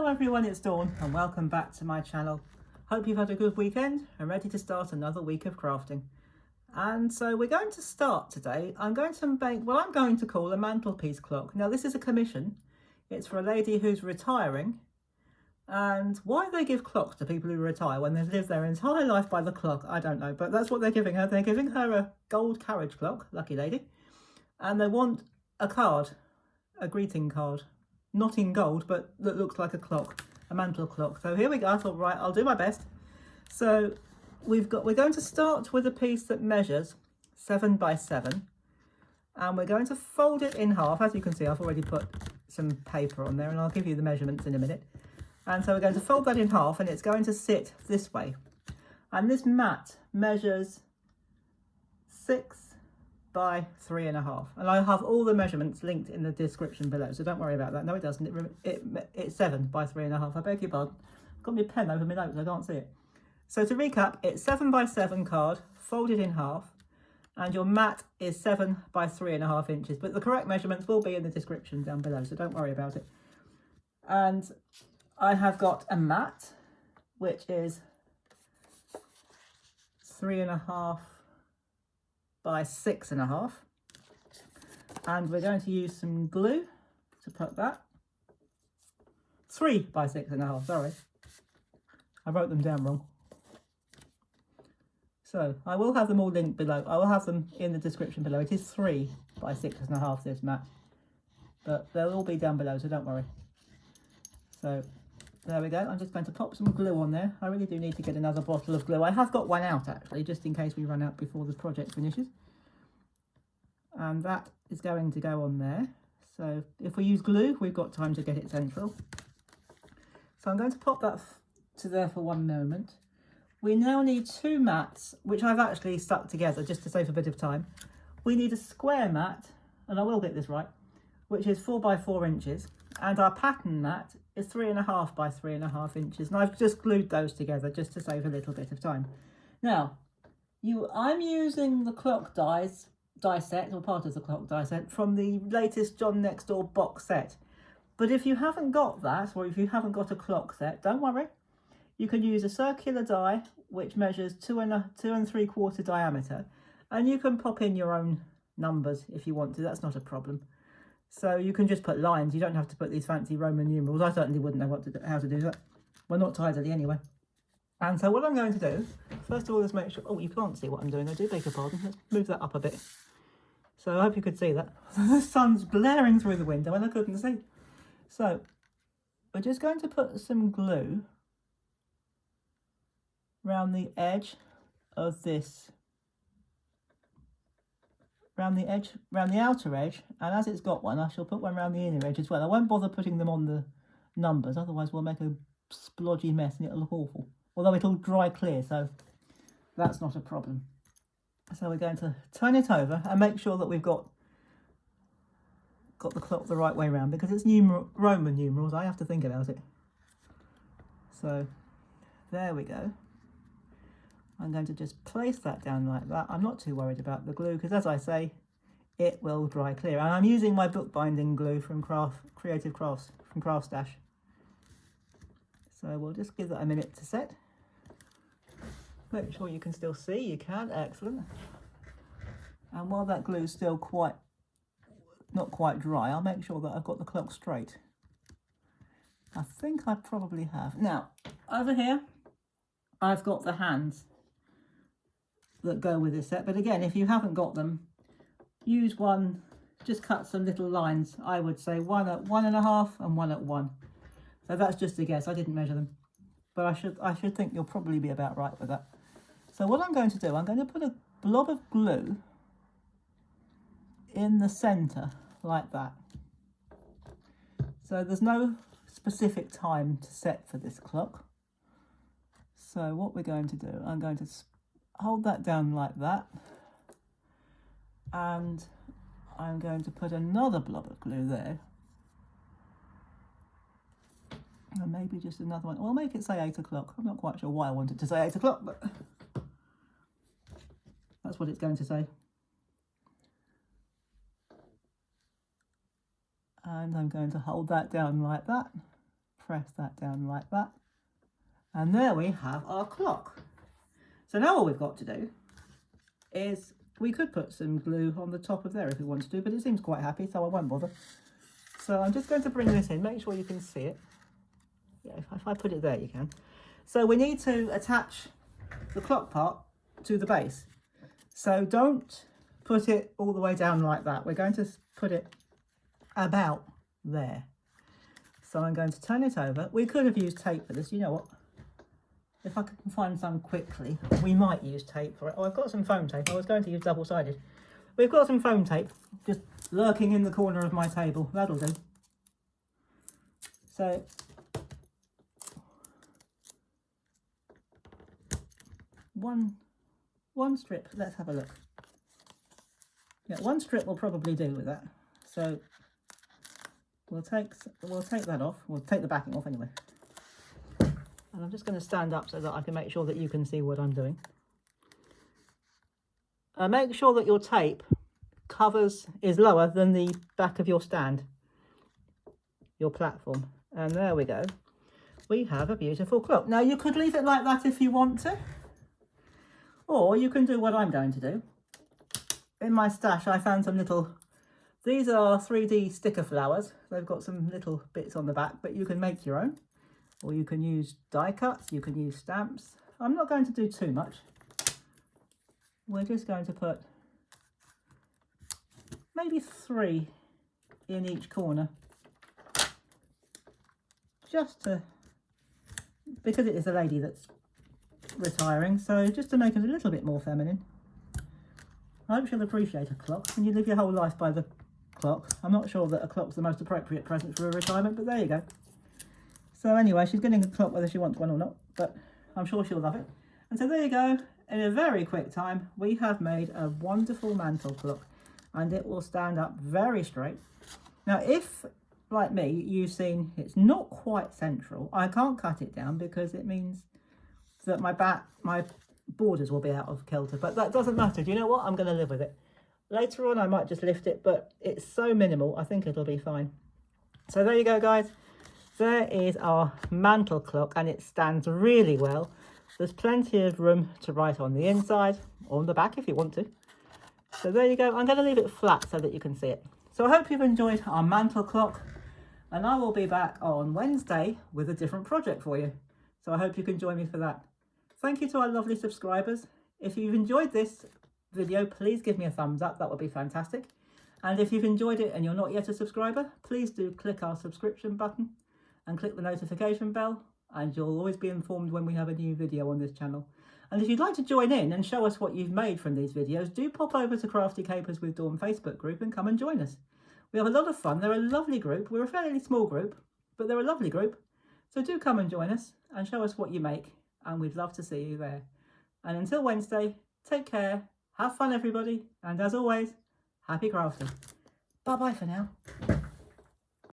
everyone, it's Dawn and welcome back to my channel. Hope you've had a good weekend and ready to start another week of crafting. And so we're going to start today. I'm going to make what I'm going to call a mantelpiece clock. Now this is a commission. It's for a lady who's retiring. And why they give clocks to people who retire when they've lived their entire life by the clock, I don't know. But that's what they're giving her. They're giving her a gold carriage clock, lucky lady. And they want a card, a greeting card. Not in gold, but that looks like a clock, a mantle clock. So here we go. I thought, right, I'll do my best. So we're going to start with a piece that measures 7 by 7, and we're going to fold it in half. As you can see, I've already put some paper on there, and I'll give you the measurements in a minute. And so we're going to fold that in half, and it's going to sit this way. And this mat measures 6 by 3.5, and I have all the measurements linked in the description below, so don't worry about that. No, it doesn't. It's 7 by 3.5. I beg your pardon. I've got my pen over my notes, I can't see it. So to recap, it's 7 by 7 card folded in half, and your mat is 7 by 3.5 inches, but the correct measurements will be in the description down below, so don't worry about it. And I have got a mat which is 3.5 by 6.5, and we're going to use some glue to put that. 3 by 6.5, sorry, I wrote them down wrong. So I will have them all linked below. I will have them in the description below. It is 3 by 6.5, this mat, but they'll all be down below, so don't worry. So there we go. I'm just going to pop some glue on there. I really do need to get another bottle of glue. I have got one out actually, just in case we run out before the project finishes. And that is going to go on there. So if we use glue, we've got time to get it central. So I'm going to pop that to there for one moment. We now need 2 mats, which I've actually stuck together just to save a bit of time. We need a square mat, and I will get this right, which is 4 by 4 inches. And our pattern mat is 3.5 by 3.5 inches. And I've just glued those together just to save a little bit of time. Now, I'm using the clock die set, or part of the clock die set, from the latest John Next Door box set. But if you haven't got that, or if you haven't got a clock set, don't worry. You can use a circular die, which measures 2 3/4 diameter. And you can pop in your own numbers if you want to, that's not a problem. So you can just put lines, you don't have to put these fancy Roman numerals. I certainly wouldn't know how to do that. Well, not tidily anyway. And so what I'm going to do, first of all, is make sure, oh, you can't see what I'm doing, I do beg your pardon. Let's move that up a bit. So I hope you could see that. The sun's glaring through the window and I couldn't see. So we're just going to put some glue around the edge of this, around the outer edge, and as it's got one, I shall put one around the inner edge as well. I won't bother putting them on the numbers, otherwise we'll make a splodgy mess and it'll look awful. Although it'll dry clear, so that's not a problem. So we're going to turn it over and make sure that we've got the clock the right way around, because it's Roman numerals, I have to think about it. So there we go. I'm going to just place that down like that. I'm not too worried about the glue because, as I say, it will dry clear. And I'm using my bookbinding glue from Creative Crafts, from Craft Stash. So we'll just give that a minute to set. Make sure you can still see. You can, excellent. And while that glue's still not quite dry, I'll make sure that I've got the clock straight. I think I probably have. Now, over here, I've got the hands that go with this set, but again, if you haven't got them, use one, just cut some little lines. I would say 1 at 1.5 and 1 at 1. So that's just a guess, I didn't measure them, but I should think you'll probably be about right with that. So what I'm going to do, I'm going to put a blob of glue in the centre like that. So there's no specific time to set for this clock. So what we're going to do, I'm going to hold that down like that, and I'm going to put another blob of glue there, and maybe just another one. I'll make it say 8 o'clock. I'm not quite sure why I wanted to say 8 o'clock, but that's what it's going to say. And I'm going to hold that down like that, press that down like that. And there we have our clock. So now all we've got to do is, we could put some glue on the top of there if we wanted to, but it seems quite happy, so I won't bother. So I'm just going to bring this in, make sure you can see it. Yeah, if I put it there, you can. So we need to attach the clock part to the base. So don't put it all the way down like that. We're going to put it about there. So I'm going to turn it over. We could have used tape for this, you know what? If I can find some quickly, we might use tape for it. Oh, I've got some foam tape. I was going to use double-sided. We've got some foam tape just lurking in the corner of my table. That'll do. So, one strip. Let's have a look. Yeah, one strip will probably do with that. So we'll take that off. We'll take the backing off anyway. And I'm just going to stand up so that I can make sure that you can see what I'm doing. Make sure that your tape is lower than the back of your stand, your platform. And there we go. We have a beautiful clock. Now you could leave it like that if you want to. Or you can do what I'm going to do. In my stash I found some little, these are 3D sticker flowers. They've got some little bits on the back, but you can make your own. Or you can use die cuts, you can use stamps. I'm not going to do too much. We're just going to put maybe 3 in each corner. Just to, because it is a lady that's retiring, so just to make it a little bit more feminine. I hope she'll appreciate a clock. When you live your whole life by the clock, I'm not sure that a clock's the most appropriate present for a retirement, but there you go. So anyway, she's getting a clock whether she wants one or not, but I'm sure she'll love it. And so there you go. In a very quick time, we have made a wonderful mantle clock, and it will stand up very straight. Now, if, like me, you've seen it's not quite central, I can't cut it down because it means that my borders will be out of kilter, but that doesn't matter. Do you know what? I'm going to live with it. Later on, I might just lift it, but it's so minimal, I think it'll be fine. So there you go, guys. There is our mantle clock, and it stands really well. There's plenty of room to write on the inside or on the back if you want to. So there you go. I'm going to leave it flat so that you can see it. So I hope you've enjoyed our mantle clock, and I will be back on Wednesday with a different project for you. So I hope you can join me for that. Thank you to our lovely subscribers. If you've enjoyed this video, please give me a thumbs up. That would be fantastic. And if you've enjoyed it and you're not yet a subscriber, please do click our subscription button and click the notification bell, and you'll always be informed when we have a new video on this channel. And if you'd like to join in and show us what you've made from these videos, do pop over to Crafty Capers with Dawn Facebook group and come and join us. We have a lot of fun. They're a lovely group. We're a fairly small group, but they're a lovely group. So do come and join us and show us what you make, and we'd love to see you there. And until Wednesday, take care, have fun everybody, and as always, happy crafting. Bye bye for now.